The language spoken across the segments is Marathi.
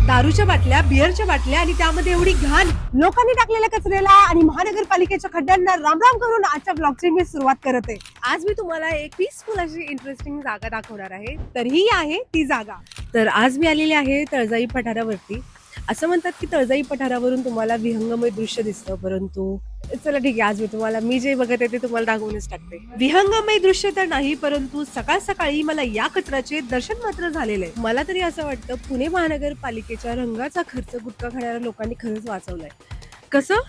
दारूच्या बाटल्या, बिअरच्या बाटल्या आणि त्यामध्ये एवढी घाण. लोकांनी टाकलेल्या कचऱ्याला आणि महानगरपालिकेच्या खड्ड्यांना रामराम करून आजच्या ब्लॉगची मी सुरुवात करत आहे. आज मी तुम्हाला एक पीसफुल अशी इंटरेस्टिंग जागा दाखवणार आहे. तर ही आहे ती जागा. तर आज मी आलेली आहे तळजाई पठारावरती. असं म्हणतात की तळजाई पठारावरून तुम्हाला विहंगमय दृश्य दिसतं, परंतु चला ठीक आहे, आज मी जे बघत आहे ते तुम्हाला दाखवूनच टाकते. विहंगमय दृश्य तर नाही, परंतु सकाळ सकाळी मला या कचऱ्याचे दर्शन मात्र झालेलं आहे. मला तरी असं वाटतं पुणे महानगरपालिकेच्या रंगाचा खर्च गुटखा खाणाऱ्या लोकांनी खरंच वाचवलाय. कसं?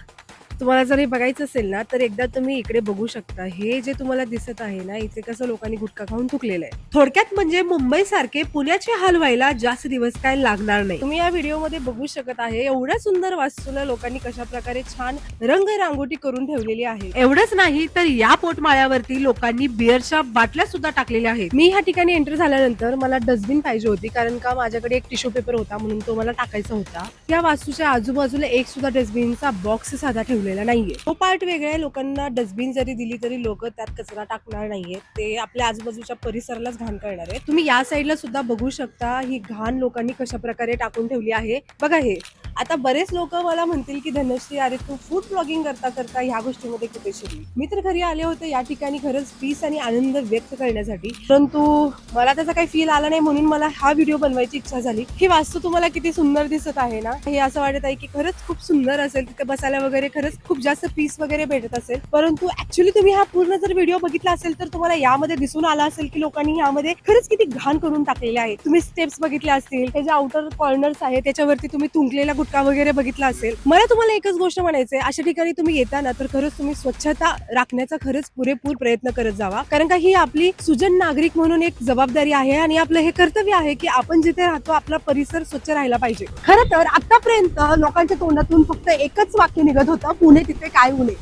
तुम्हाला जर हे बघायचं असेल ना, तर एकदा तुम्ही इकडे बघू शकता. हे जे तुम्हाला दिसत आहे ना, इथे कसं लोकांनी गुटखा खाऊन थुकलेलं आहे. थोडक्यात म्हणजे मुंबई सारखे पुण्याचे हाल व्हायला जास्त दिवस काय लागणार नाही. तुम्ही या व्हिडिओ मध्ये बघू शकत आहे, एवढ्या सुंदर वास्तूला लोकांनी कशा प्रकारे छान रंग रांगोटी करून ठेवलेली आहे. एवढंच नाही तर या पोटमाळ्यावरती लोकांनी बिअरच्या बाटल्या सुद्धा टाकलेल्या आहेत. मी ह्या ठिकाणी एंटर झाल्यानंतर मला डस्टबिन पाहिजे होती, कारण का माझ्याकडे एक टिश्यू पेपर होता, म्हणून तो मला टाकायचा होता. या वास्तूच्या आजूबाजूला एक सुद्धा डस्टबिनचा बॉक्स साधा ठेवलेला नाहीये. तो पार्ट वेगळा आहे. लोकांना डस्टबिन जरी दिली तरी लोक त्यात कचरा टाकणार नाहीये. ते आपल्या आजूबाजूच्या परिसरालाच घाण करणार आहे. तुम्ही या साईडला सुद्धा बघू शकता, ही घाण लोकांनी कशा प्रकारे टाकून ठेवली आहे. बघा हे. आता बरेच लोक मला म्हणतील की धनश्री, अरे तू फूड ब्लॉगिंग करता करता ह्या गोष्टीमध्ये कुठे शिरली. मी तर घरी आले होते या ठिकाणी खरंच पीस आणि आनंद व्यक्त करण्यासाठी, परंतु मला त्याचा काही फील आला नाही, म्हणून मला हा व्हिडिओ बनवायची इच्छा झाली. ही वास्तू तुम्हाला किती सुंदर दिसत आहे ना. हे असं वाटत आहे की खरंच खूप सुंदर असेल, तिथे बसायला वगैरे खरंच खूप जास्त पीस वगैरे भेटत असेल. परंतु ऍक्च्युली तुम्ही हा पूर्ण जर व्हिडिओ बघितला असेल तर तुम्हाला यामध्ये दिसून आला असेल की लोकांनी यामध्ये खरंच किती घाण करून टाकलेले आहे. तुम्ही स्टेप्स बघितल्या असतील, त्याचे आउटर कॉर्नर्स आहे त्याच्यावरती तुम्ही थुंकलेला गुटखा वगैरे बघितला असेल. मला तुम्हाला एकच गोष्ट म्हणायचंय, अशा ठिकाणी तुम्ही येताना तर खरंच तुम्ही स्वच्छता राखण्याचा खरंच पुरेपूर प्रयत्न करत जावा, कारण का ही आपली सुजन नागरिक म्हणून एक जबाबदारी आहे आणि आपलं हे कर्तव्य आहे की आपण जिथे राहतो आपला परिसर स्वच्छ राहायला पाहिजे. खरं तर आतापर्यंत लोकांच्या तोंडातून फक्त एकच वाक्य निघत होतं, पुणे तिथे काय उणे.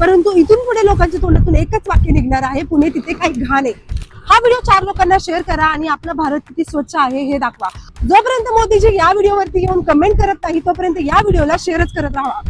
परंतु इथून पुढे लोकांच्या तोंडातून एकच वाक्य निघणार आहे, पुणे तिथे काही घाण आहे. हा व्हिडिओ 4 लोकांना शेअर करा आणि आपला भारत किती स्वच्छ आहे हे दाखवा. जोपर्यंत मोदीजी या व्हिडिओवरती येऊन कमेंट करत नाही, तोपर्यंत या व्हिडिओला शेअरच करत राहा.